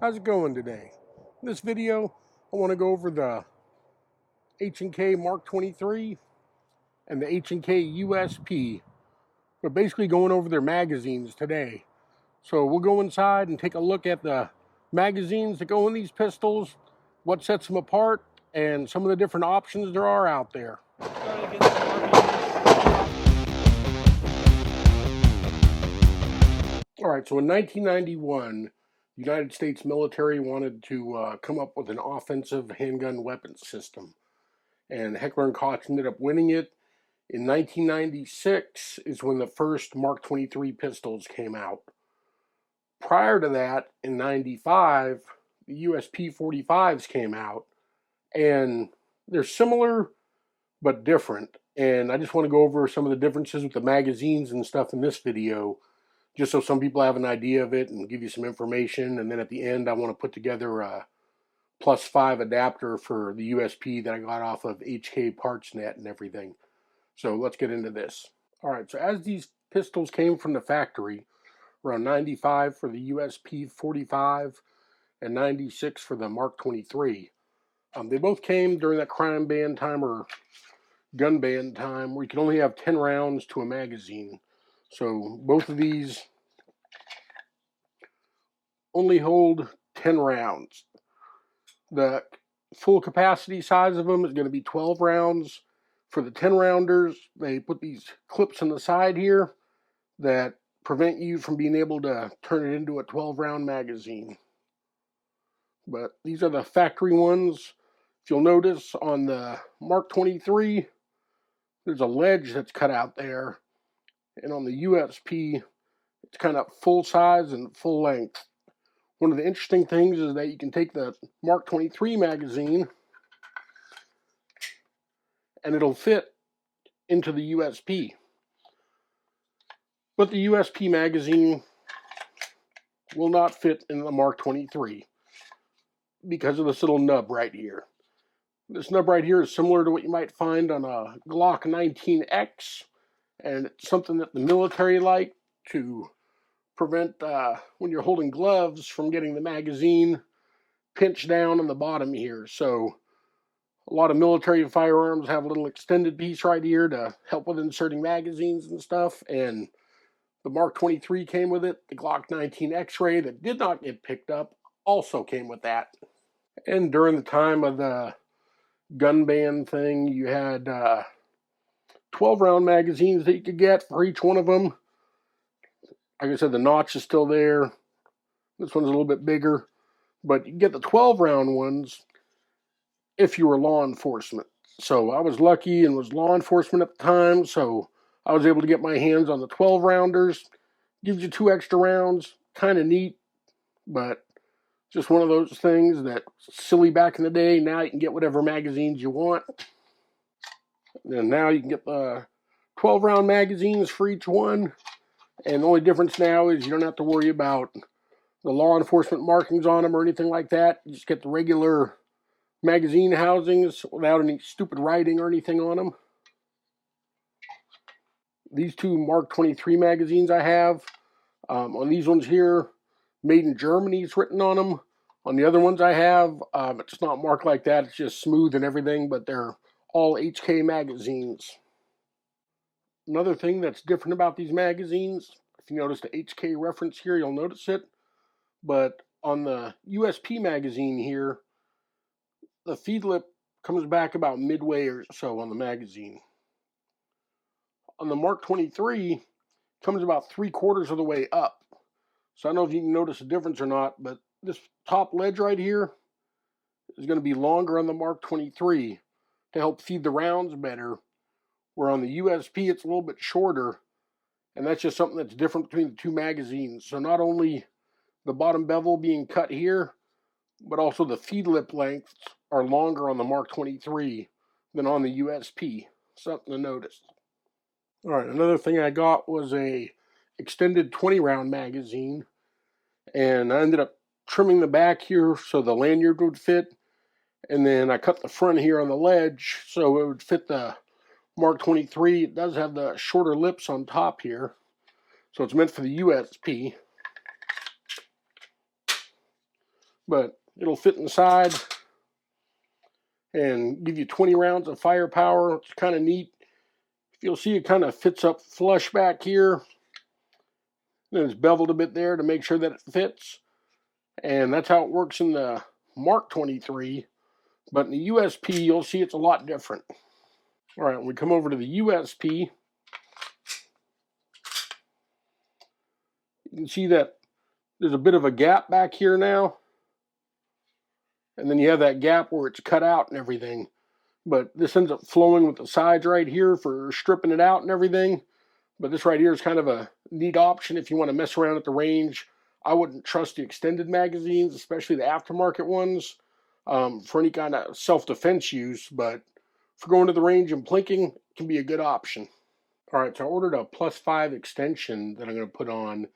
How's it going today? In this video, I want to go over the H&K Mark 23 and the H&K USP. We're basically going over their magazines today. So we'll go inside and take a look at the magazines that go in these pistols, what sets them apart, and some of the different options there are out there. All right, so in 1991, the United States military wanted to come up with an offensive handgun weapons system. And Heckler & Koch ended up winning it. In 1996 is when the first Mark 23 pistols came out. Prior to that, in 95, the USP 45s came out. And they're similar, but different. And I just want to go over some of the differences with the magazines and stuff in this video, just so some people have an idea of it and give you some information. And then at the end, I want to put together a +5 adapter for the USP that I got off of HK PartsNet and everything. So let's get into this. All right, so as these pistols came from the factory, around 95 for the USP 45 and 96 for the Mark 23. They both came during that crime ban time or gun ban time where you can only have 10 rounds to a magazine. So both of these only hold 10 rounds. The full capacity size of them is going to be 12 rounds. For the 10 rounders, they put these clips on the side here that prevent you from being able to turn it into a 12 round magazine. But these are the factory ones. If you'll notice on the Mark 23, there's a ledge that's cut out there. And on the USP, it's kind of full size and full length. One of the interesting things is that you can take the Mark 23 magazine and it'll fit into the USP. But the USP magazine will not fit in the Mark 23 because of this little nub right here. This nub right here is similar to what you might find on a Glock 19X, and it's something that the military like to prevent when you're holding gloves from getting the magazine pinched down on the bottom here. So a lot of military firearms have a little extended piece right here to help with inserting magazines and stuff, and the Mark 23 came with it. The Glock 19 X-Ray that did not get picked up also came with that. And during the time of the gun ban thing, you had 12 round magazines that you could get for each one of them. Like I said, the notch is still there. This one's a little bit bigger, but you can get the 12 round ones if you were law enforcement. So I was lucky and was law enforcement at the time, so I was able to get my hands on the 12 rounders. Gives you 2 extra rounds, kind of neat, but just one of those things that silly back in the day. Now you can get whatever magazines you want. And now you can get the 12 round magazines for each one. And the only difference now is you don't have to worry about the law enforcement markings on them or anything like that. You just get the regular magazine housings without any stupid writing or anything on them. These two Mark 23 magazines I have, on these ones here, made in Germany is written on them. On the other ones I have, it's not marked like that. It's just smooth and everything, but they're all HK magazines. Another thing that's different about these magazines, if you notice the HK reference here, you'll notice it. But on the USP magazine here, the feed lip comes back about midway or so on the magazine. On the Mark 23, it comes about 3/4 of the way up. So I don't know if you can notice a difference or not, but this top ledge right here is going to be longer on the Mark 23 to help feed the rounds better, where on the USP it's a little bit shorter, and that's just something that's different between the two magazines. So not only the bottom bevel being cut here, but also the feed lip lengths are longer on the Mark 23 than on the USP. Something to notice. All right, another thing I got was a extended 20 round magazine, and I ended up trimming the back here so the lanyard would fit, and then I cut the front here on the ledge so it would fit the Mark 23. It does have the shorter lips on top here, so it's meant for the USP. but it'll fit inside and give you 20 rounds of firepower. It's kind of neat. You'll see it kind of fits up flush back here. And it's beveled a bit there to make sure that it fits. And that's how it works in the Mark 23. But in the USP, you'll see it's a lot different. All right, when we come over to the USP, you can see that there's a bit of a gap back here now. And then you have that gap where it's cut out and everything. But this ends up flowing with the sides right here for stripping it out and everything. But this right here is kind of a neat option if you want to mess around at the range. I wouldn't trust the extended magazines, especially the aftermarket ones, for any kind of self-defense use. But for going to the range and plinking, it can be a good option. All right, so I ordered a +5 extension that I'm going to put on.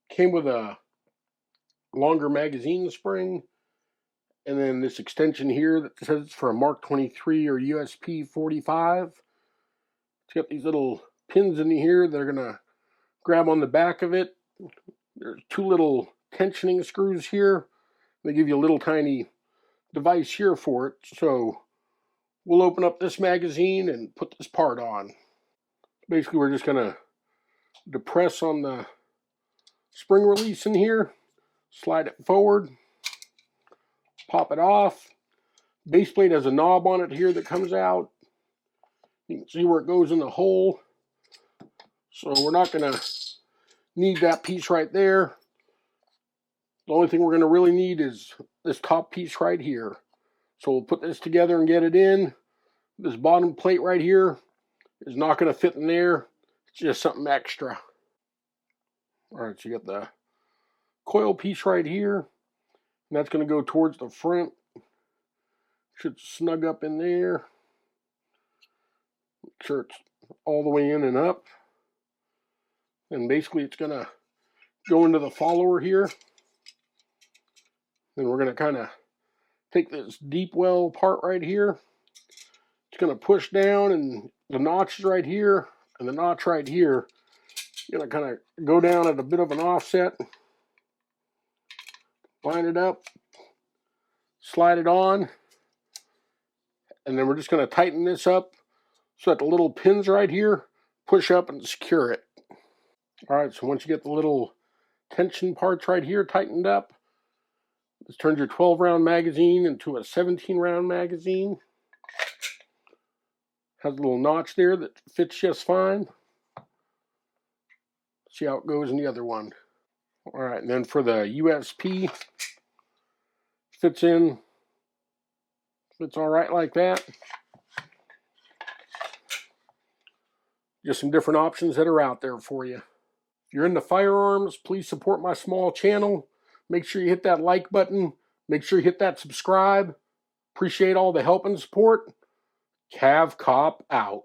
Came with a longer magazine spring, and then this extension here that says it's for a Mark 23 or USP 45. It's got these little pins in here that are going to grab on the back of it. There's 2 little tensioning screws here. They give you a little tiny device here for it. So we'll open up this magazine and put this part on. Basically, we're just going to depress on the spring release in here, slide it forward, pop it off. Base plate has a knob on it here that comes out. You can see where it goes in the hole. So we're not going to need that piece right there. The only thing we're going to really need is this top piece right here. So we'll put this together and get it in. This bottom plate right here is not going to fit in there. It's just something extra. All right, so you got the coil piece right here. And that's going to go towards the front. Should snug up in there. Make sure it's all the way in and up. And basically it's going to go into the follower here. Then we're going to kind of take this deep well part right here. It's going to push down, and the notch is right here, and the notch right here. You're going to kind of go down at a bit of an offset. Line it up. Slide it on. And then we're just going to tighten this up so that the little pins right here push up and secure it. All right, so once you get the little tension parts right here tightened up, this turns your 12-round magazine into a 17-round magazine. Has a little notch there that fits just fine. See how it goes in the other one. All right, and then for the USP, fits all right like that. Just some different options that are out there for you. If you're into firearms, please support my small channel. Make sure you hit that like button. Make sure you hit that subscribe. Appreciate all the help and support. Cav Cop out.